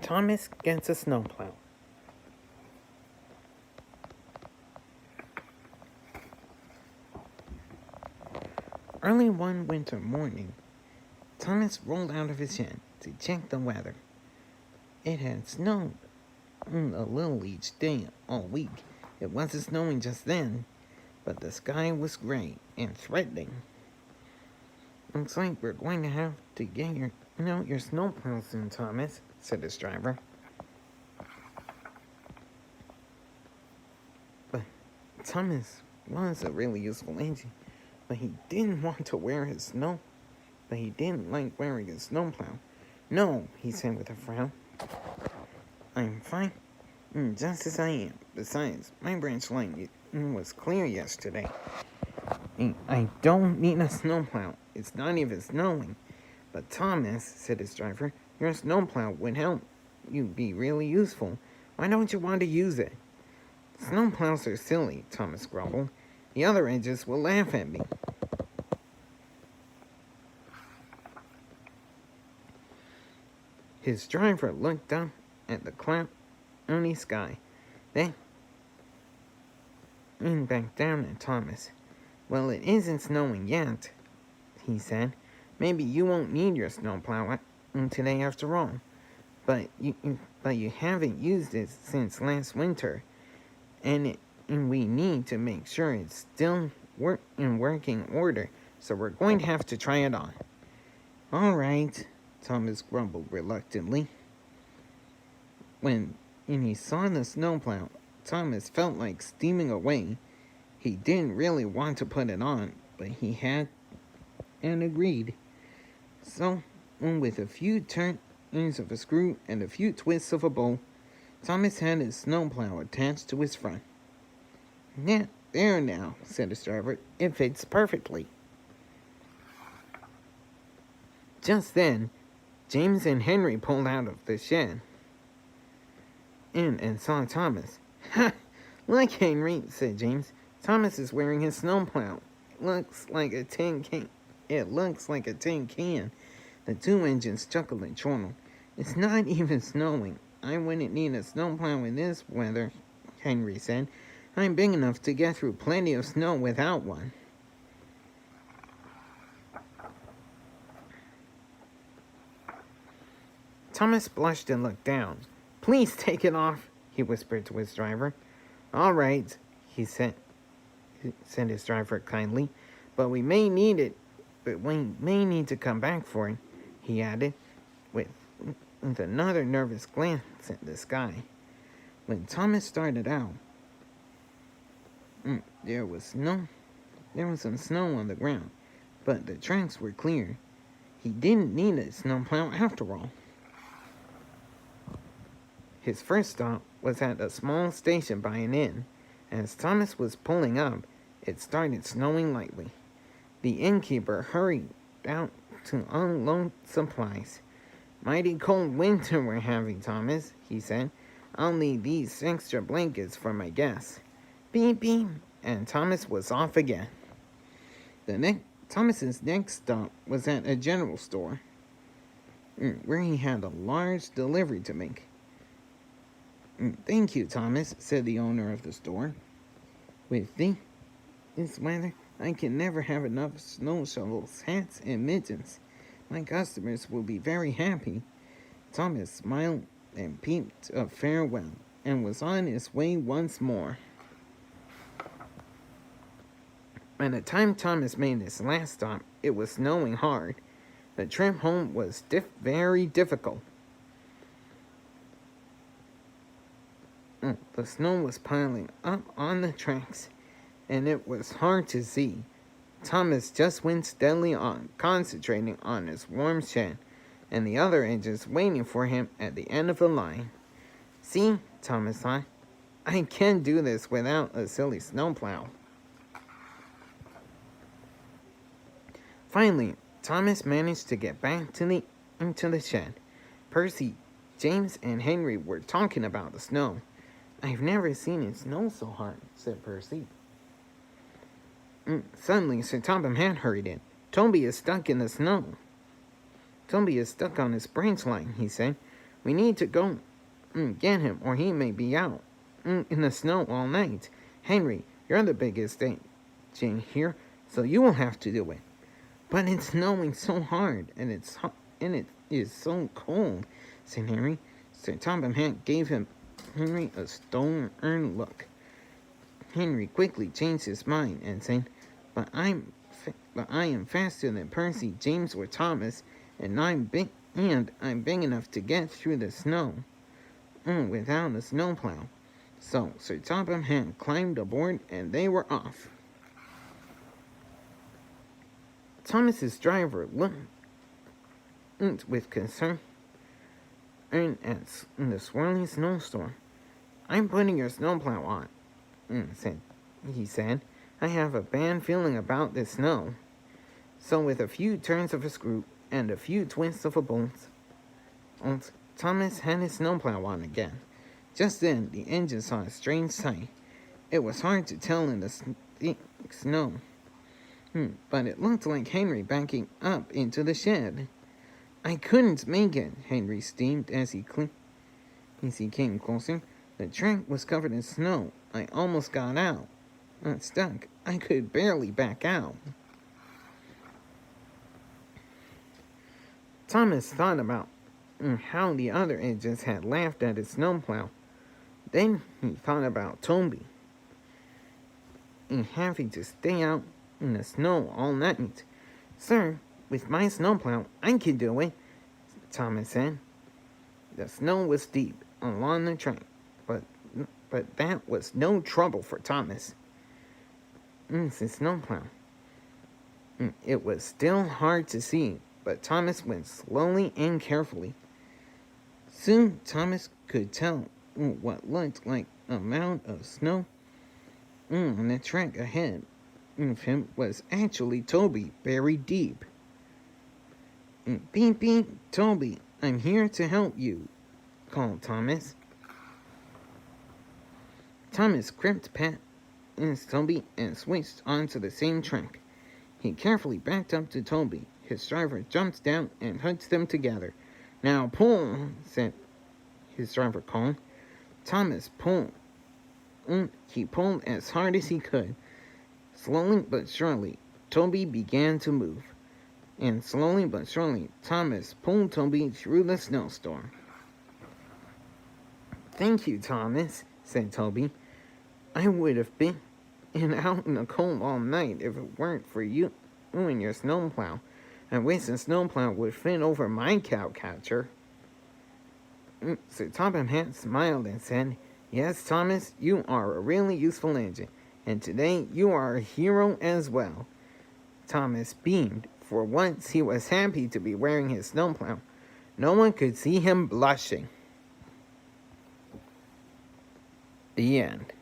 Thomas gets a snowplow. Early one winter morning, Thomas rolled out of his shed to check the weather. It had snowed a little each day all week. It wasn't snowing just then, but the sky was gray and threatening. "Looks like we're going to have to get your snowplow soon, Thomas," said his driver. But Thomas was a really useful engine, but he didn't want to wear his snow. But he didn't like wearing his snowplow. "No," he said with a frown. "I'm fine, just as I am. Besides, my branch line was clear yesterday. I don't need a snowplow. It's not even snowing." "But Thomas," said his driver, "your snowplow would help you be really useful. Why don't you want to use it?" "Snowplows are silly," Thomas grumbled. "The other edges will laugh at me." His driver looked up at the cloudy sky, then back down at Thomas. "Well, it isn't snowing yet," he said. "Maybe you won't need your snowplow today after all. But you haven't used it since last winter, and we need to make sure it's still in working order, so we're going to have to try it on." "All right," Thomas grumbled reluctantly. When he saw the snowplow, Thomas felt like steaming away. He didn't really want to put it on, but he had and agreed. So, with a few turns of a screw and a few twists of a bolt, Thomas had his snowplow attached to his front. "Yeah, there now," said his driver. "It fits perfectly." Just then, James and Henry pulled out of the shed and saw Thomas. "Ha! Look, Henry," said James. "Thomas is wearing his snowplow. It looks like a tin can. The two engines chuckled and chortled. "It's not even snowing. I wouldn't need a snowplow in this weather," Henry said. "I'm big enough to get through plenty of snow without one." Thomas blushed and looked down. "Please take it off," he whispered to his driver. "All right," said his driver kindly. But we may need to come back for it," he added, with another nervous glance at the sky. When Thomas started out, there was some snow on the ground, but the tracks were clear. He didn't need a snowplow after all. His first stop was at a small station by an inn. As Thomas was pulling up, it started snowing lightly. The innkeeper hurried out to unload supplies. "Mighty cold winter we're having, Thomas," he said. "I'll need these extra blankets for my guests." Beep, beep, and Thomas was off again. Thomas's next stop was at a general store, where he had a large delivery to make. "Thank you, Thomas," said the owner of the store. "With this weather, I can never have enough snow shovels, hats, and mittens. My customers will be very happy." Thomas smiled and peeped a farewell and was on his way once more. By the time Thomas made his last stop, it was snowing hard. The trip home was very difficult. The snow was piling up on the tracks, and it was hard to see. Thomas just went steadily on, concentrating on his warm shed, and the other engines waiting for him at the end of the line. "See," Thomas thought, "I can do this without a silly snowplow." Finally, Thomas managed to get back into the shed. Percy, James, and Henry were talking about the snow. "I've never seen it snow so hard," said Percy. Suddenly, Sir Topham Hatt hurried in. "Toby is stuck in the snow." "Toby is stuck on his branch line," he said. We need to go get him, or he may be out in the snow all night. Henry, you're the biggest agent here, so you will have to do it. But it's snowing so hard, and it is so cold," said Henry. Sir Topham Hatt gave Henry a stern look. Henry quickly changed his mind and said, "But I am faster than Percy, James, or Thomas, and I'm big enough to get through the snow without a snowplow." So Sir Topham Hatt climbed aboard, and they were off. Thomas's driver looked with concern at the swirling snowstorm. "I'm putting your snowplow on," he said. "I have a bad feeling about this snow." So with a few turns of a screw and a few twists of a bolt, Thomas had his snowplow on again. Just then the engine saw a strange sight. It was hard to tell in the thick snow, but it looked like Henry backing up into the shed. "I couldn't make it," Henry steamed as he came closer. "The track was covered in snow. I almost got out. Stuck. I could barely back out." Thomas thought about how the other agents had laughed at his snowplow. Then he thought about Toby and having to stay out in the snow all night. "Sir, with my snowplow, I can do it," Thomas said. The snow was deep along the track, but that was no trouble for Thomas. It's his snowplow. It was still hard to see, but Thomas went slowly and carefully. Soon Thomas could tell what looked like a mound of snow on the track ahead of him was actually Toby, buried deep. "Beep, beep, Toby, I'm here to help you," called Thomas. Thomas crept past Toby and switched onto the same track. He carefully backed up to Toby. His driver jumped down and hooked them together. "Now pull," said his driver called. Thomas pulled. He pulled as hard as he could. Slowly but surely, Toby began to move. And slowly but surely, Thomas pulled Toby through the snowstorm. "Thank you, Thomas," said Toby. "I would have been out in the cold all night if it weren't for you and your snowplow. I wish the snowplow would fit over my cowcatcher." Sir Topham Hatt smiled and said, "Yes, Thomas, you are a really useful agent, and today you are a hero as well." Thomas beamed. For once he was happy to be wearing his snowplow. No one could see him blushing. The end.